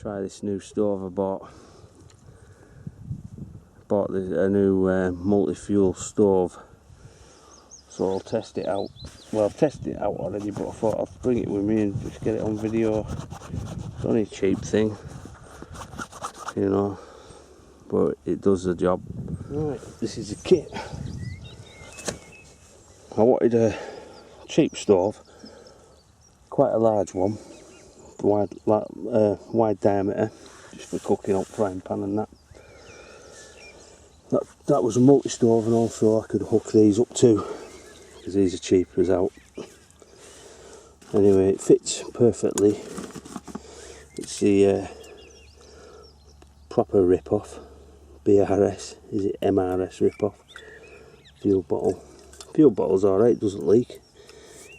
Try this new stove I bought. A new multi-fuel stove, so I'll test it out. Well, I've tested it out already, but I thought I'd bring it with me and just get it on video. It's only a cheap thing, you know, but it does the job. Right, this is the kit. I wanted a cheap stove, quite a large one, wide diameter, just for cooking up, frying pan and that. That was a multi-stove, and also I could hook these up too, because these are cheaper as out. Anyway, it fits perfectly. It's the proper rip-off, BRS, is it MRS rip-off, fuel bottle. Fuel bottle's alright, doesn't leak.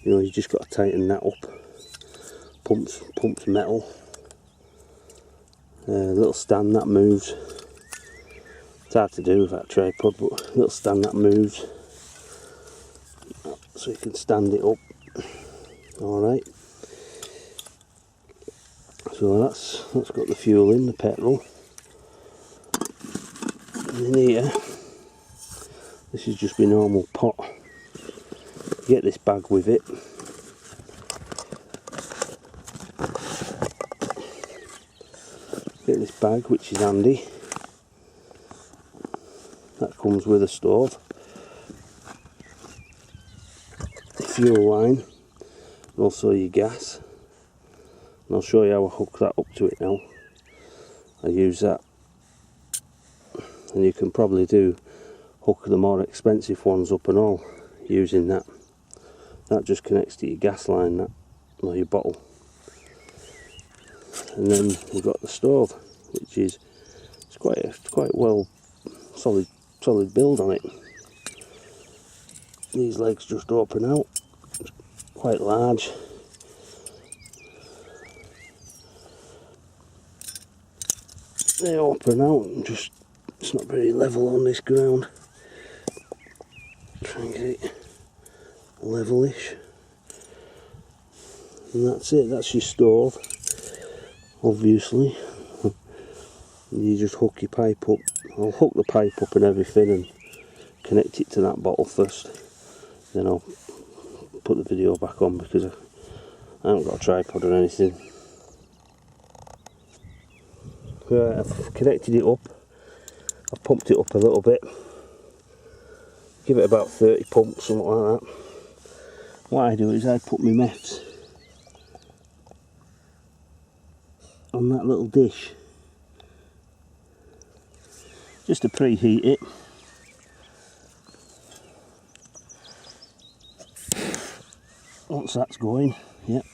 You know, you just got to tighten that up. Pumps metal. Little stand that moves. It's hard to do with that tripod, but a little stand that moves, so you can stand it up. Alright. So that's got the fuel in, the petrol. And in here, this is just my normal pot. You get this bag with it. Get this bag, which is handy. That comes with a stove, the fuel line, and also your gas. And I'll show you how I hook that up to it now. I use that, and you can probably hook the more expensive ones up and all using that. That just connects to your gas line, that, or your bottle. And then you've got the stove, which is quite well solid build on it. These legs just open out, it's quite large. They open out and just, it's not very level on this ground. Try and get it levelish. And that's it, that's your stove, obviously. You just hook your pipe up. I'll hook the pipe up and everything and connect it to that bottle first. Then I'll put the video back on, because I haven't got a tripod or anything. Right, I've connected it up. I've pumped it up a little bit. Give it about 30 pumps, something like that. What I do is I put my meths on that little dish, just to preheat it. Once that's going, yep,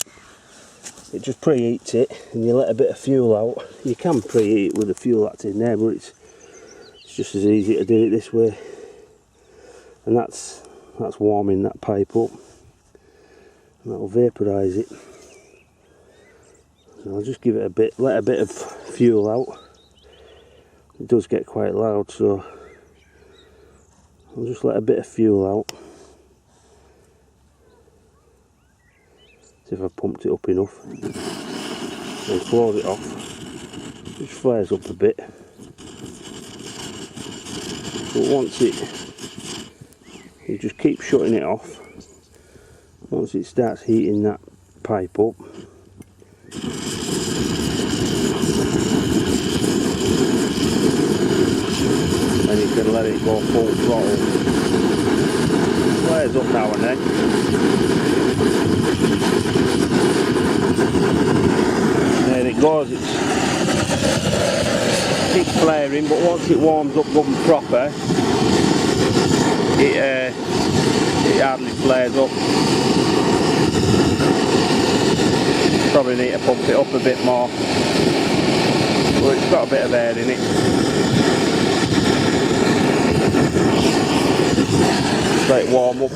it just preheats it, and you let a bit of fuel out. You can preheat it with the fuel that's in there, but it's just as easy to do it this way. And that's warming that pipe up, and that'll vaporise it. So I'll just give it a bit, let a bit of fuel out. It does get quite loud, so I'll just let a bit of fuel out. See if I've pumped it up enough. Then close it off. Just flares up a bit. But once you just keep shutting it off. Once it starts heating that pipe up, and you can let it go full throttle. Flares up now and then. There it goes. It keeps flaring, but once it warms up good and proper, it hardly flares up. Probably need to pump it up a bit more, but it's got a bit of air in it. Let it warm up.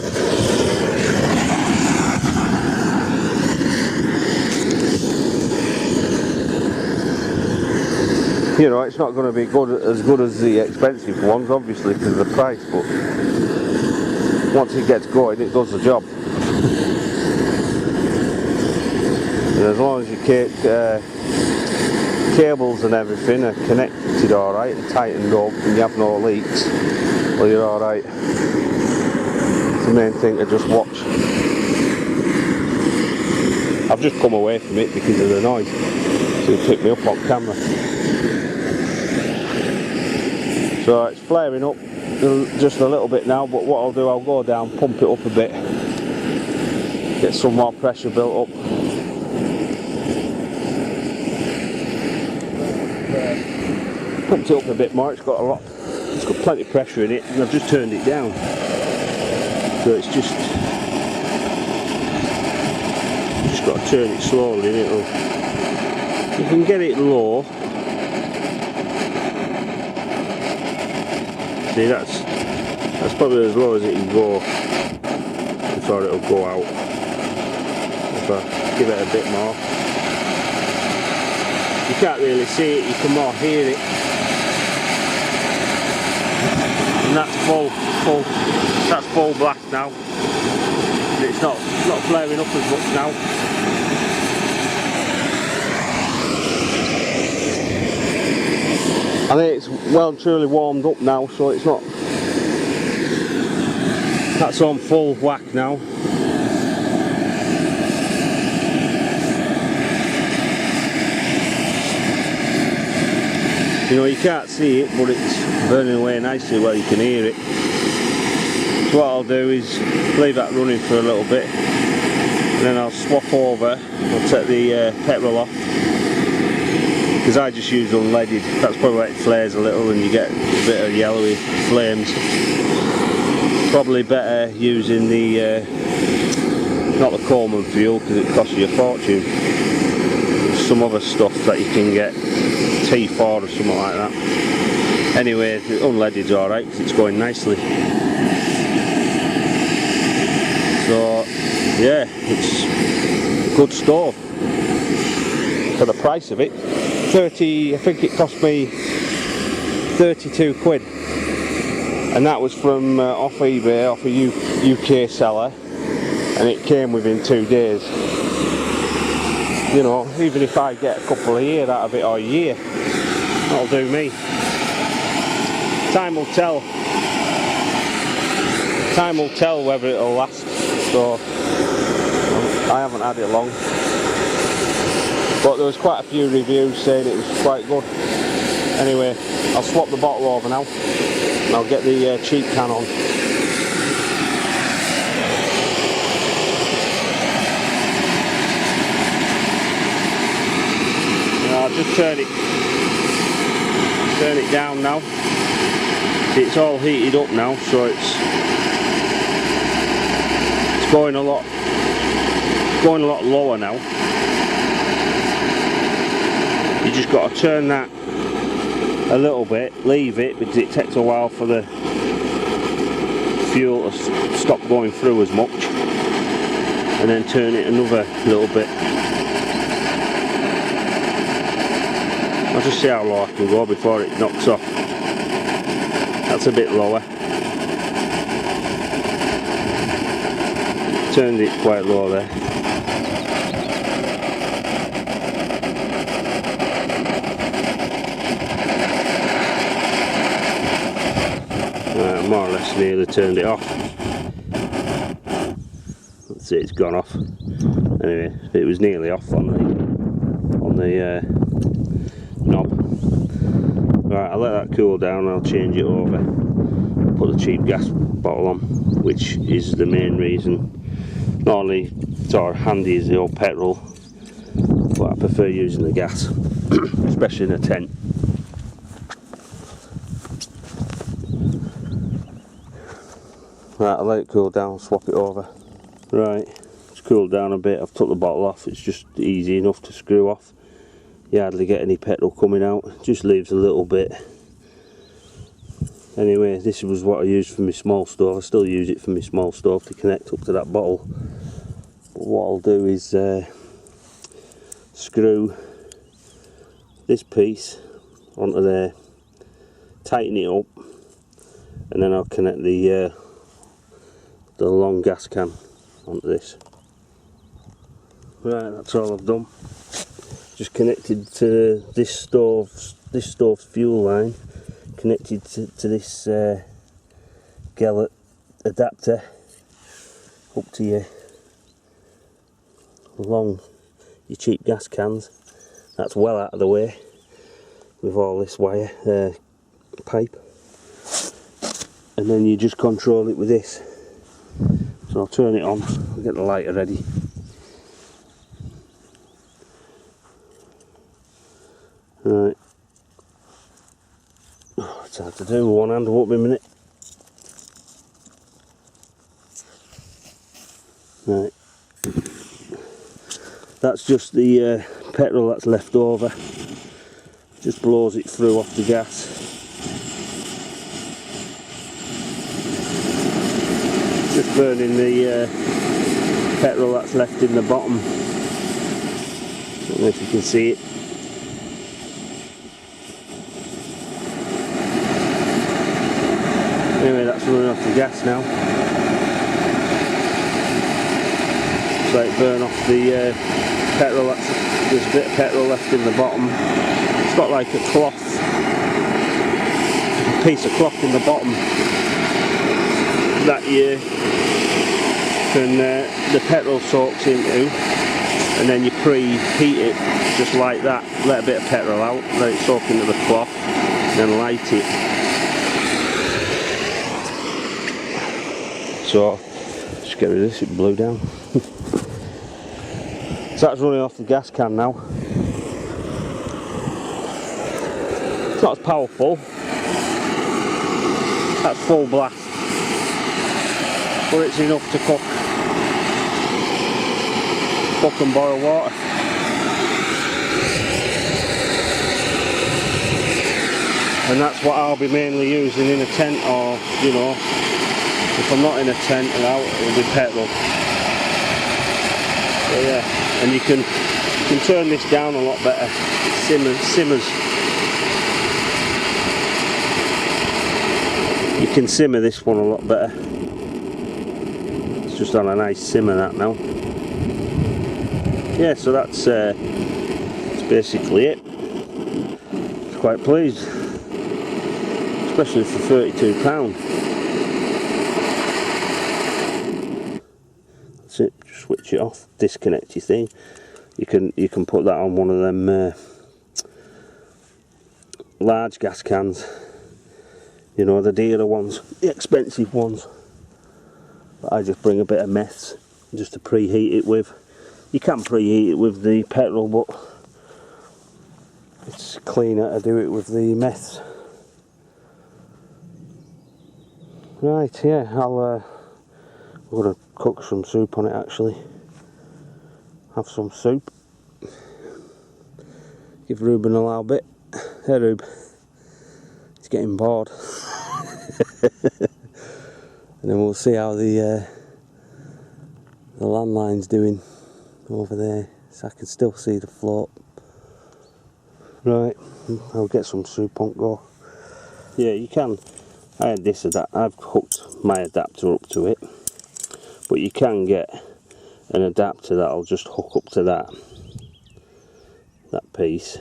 You know, it's not going to be as good as the expensive ones, obviously, because of the price, but once it gets going, it does the job. And as long as you cables and everything are connected alright and tightened up and you have no leaks, well, you're alright. It's the main thing to just watch. I've just come away from it because of the noise, so it picked me up on camera. So it's flaring up just a little bit now, but what I'll do, I'll go down, pump it up a bit, get some more pressure built up. Pumped it up a bit more, it's got plenty of pressure in it, and I've just turned it down. So it's just got to turn it slowly and you can get it low. See, that's probably as low as it can go before it'll go out. If I give it a bit more, you can't really see it, you can more hear it. And that's full blast now. It's not flaring up as much now. I think it's well and truly warmed up now, so it's not. That's on full whack now. You know, you can't see it, but it's burning away nicely where you can hear it. So what I'll do is leave that running for a little bit, and then I'll swap over. I'll take the petrol off, because I just use unleaded. That's probably why it flares a little and you get a bit of yellowy flames. Probably better using the not the Coleman fuel, because it costs you a fortune. There's some other stuff that you can get, T4 or something like that. Anyway, the unleaded's alright because it's going nicely. So yeah, it's a good stove for the price of it. I think it cost me 32 quid, and that was from off eBay, off a UK seller, and it came within 2 days. You know, even if I get a couple of years out of it, or a year, that'll do me. Time will tell. Time will tell whether it'll last. So I haven't had it long, but there was quite a few reviews saying it was quite good. Anyway, I'll swap the bottle over now, and I'll get the cheap can on. I'll just turn it down now. See, it's all heated up now, so it's going a lot lower now. You just got to turn that a little bit, leave it, because it takes a while for the fuel to stop going through as much, and then turn it another little bit. I'll just see how low I can go before it knocks off. That's a bit lower. Turned it quite low there. More or less nearly turned it off. Let's see, it's gone off. Anyway, it was nearly off on the knob. Right, I'll let that cool down and I'll change it over. Put the cheap gas bottle on, which is the main reason. Not only sort of handy as the old petrol, but I prefer using the gas, especially in a tent. Right, I'll let it cool down, swap it over. Right, it's cooled down a bit, I've took the bottle off, it's just easy enough to screw off. You hardly get any petrol coming out, it just leaves a little bit. Anyway, this was what I used for my small stove. I still use it for my small stove to connect up to that bottle. But what I'll do is screw this piece onto there, tighten it up, and then I'll connect the long gas can onto this. Right, that's all I've done. just connected to this stove's fuel line, connected to this Gellet adapter up to your cheap gas cans. That's well out of the way with all this wire pipe, and then you just control it with this. So I'll turn it on, I'll get the lighter ready. Right, it's hard to do with one hand, won't be a minute. Right, that's just the petrol that's left over, just blows it through off the gas. Just burning the petrol that's left in the bottom. Don't know if you can see it. Anyway, that's running off the gas now. So it burn off the petrol. There's a bit of petrol left in the bottom. It's got like a cloth, a piece of cloth in the bottom that the petrol soaks into, and then you preheat it just like that. Let a bit of petrol out, let it soak into the cloth, then light it. So just get rid of this, it blew down. So that's running off the gas can now. It's not as powerful. That's full blast, but it's enough to cook and boil water. And that's what I'll be mainly using in a tent, or you know, if I'm not in a tent and out, it'll be petrol. So yeah, and you can turn this down a lot better. It simmers. You can simmer this one a lot better. It's just on a nice simmer that now. Yeah, so that's basically it. I'm quite pleased, especially for £32. That's it. Just switch it off, disconnect your thing. You can put that on one of them large gas cans. You know, the dearer ones, the expensive ones. But I just bring a bit of meths just to preheat it with. You can preheat it with the petrol, but it's cleaner to do it with the meths. Right, yeah, I'm going to cook some soup on it actually. Have some soup. Give Ruben a little bit. Hey Rube. He's getting bored. And then we'll see how the landline's doing over there, so I can still see the float. Right, I'll get some soup on go. Yeah, you can. I had this I've hooked my adapter up to it, but you can get an adapter that'll just hook up to that piece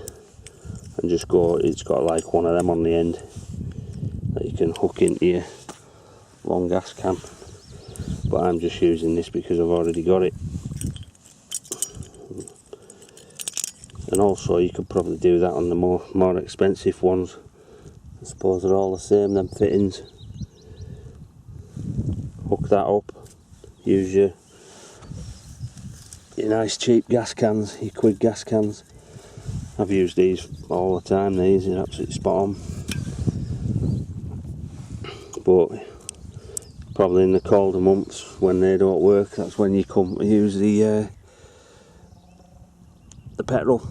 and just go. It's got like one of them on the end that you can hook into your long gas can, but I'm just using this because I've already got it. And also you could probably do that on the more expensive ones. I suppose they're all the same, them fittings. Hook that up, use your nice cheap gas cans, your Quid gas cans. I've used these all the time, these are absolutely spot on. But probably in the colder months when they don't work, that's when you come to use the petrol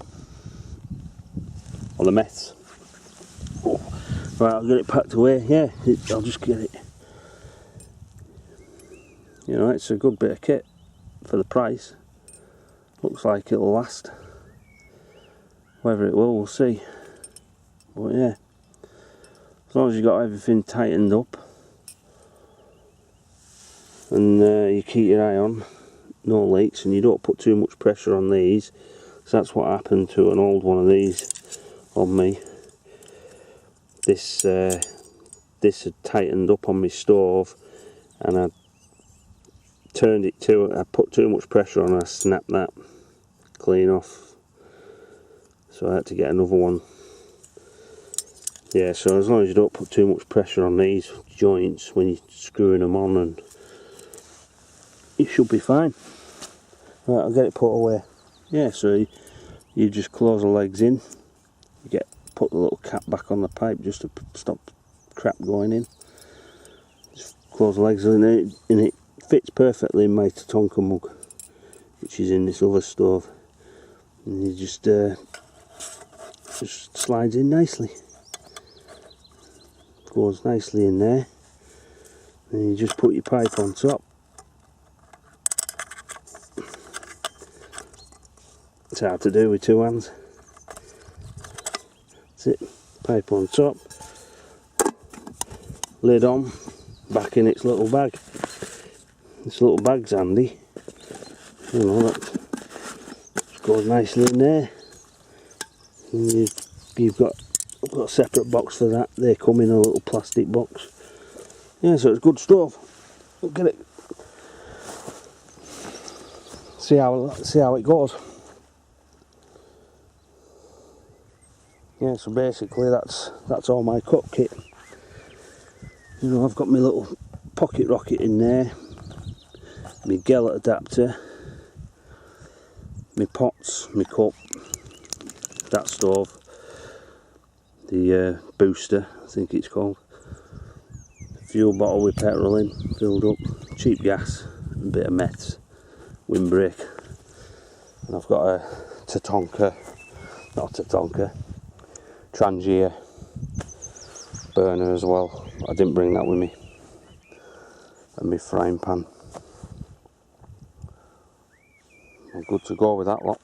or the meths. Oh. Right, I'll get it packed away. Yeah, I'll just get it. You know, it's a good bit of kit for the price. Looks like it'll last. Whether it will, we'll see. But yeah, as long as you've got everything tightened up and you keep your eye on, no leaks, and you don't put too much pressure on these, So that's what happened to an old one of these on me. This had tightened up on my stove, and I turned it to, I put too much pressure on and I snapped that clean off. So I had to get another one. Yeah, so as long as you don't put too much pressure on these joints when you're screwing them on, and it should be fine. Right, I'll get it put away. Yeah, so you just close the legs in, you put the little cap back on the pipe just to stop crap going in. Just close the legs in it, and it fits perfectly in my Tatonka mug, which is in this other stove, and you just slides in nicely. Goes nicely in there, and you just put your pipe on top. It's hard to do with two hands. That's it, pipe on top, lid on, back in its little bag. This little bag's handy, you know, that just goes nicely in there. And I've got a separate box for that. They come in a little plastic box. Yeah, so it's good stuff. Look at it. See how it goes. Yeah, so basically that's all my cut kit. You know, I've got my little pocket rocket in there, my gellet adapter, my pots, my cup, that stove, the booster, I think it's called, fuel bottle with petrol in, filled up, cheap gas, a bit of meths, windbreak, and I've got a Tatonka, not a Tatonka, Trangia burner as well. I didn't bring that with me, and my frying pan. I'm good to go with that lot.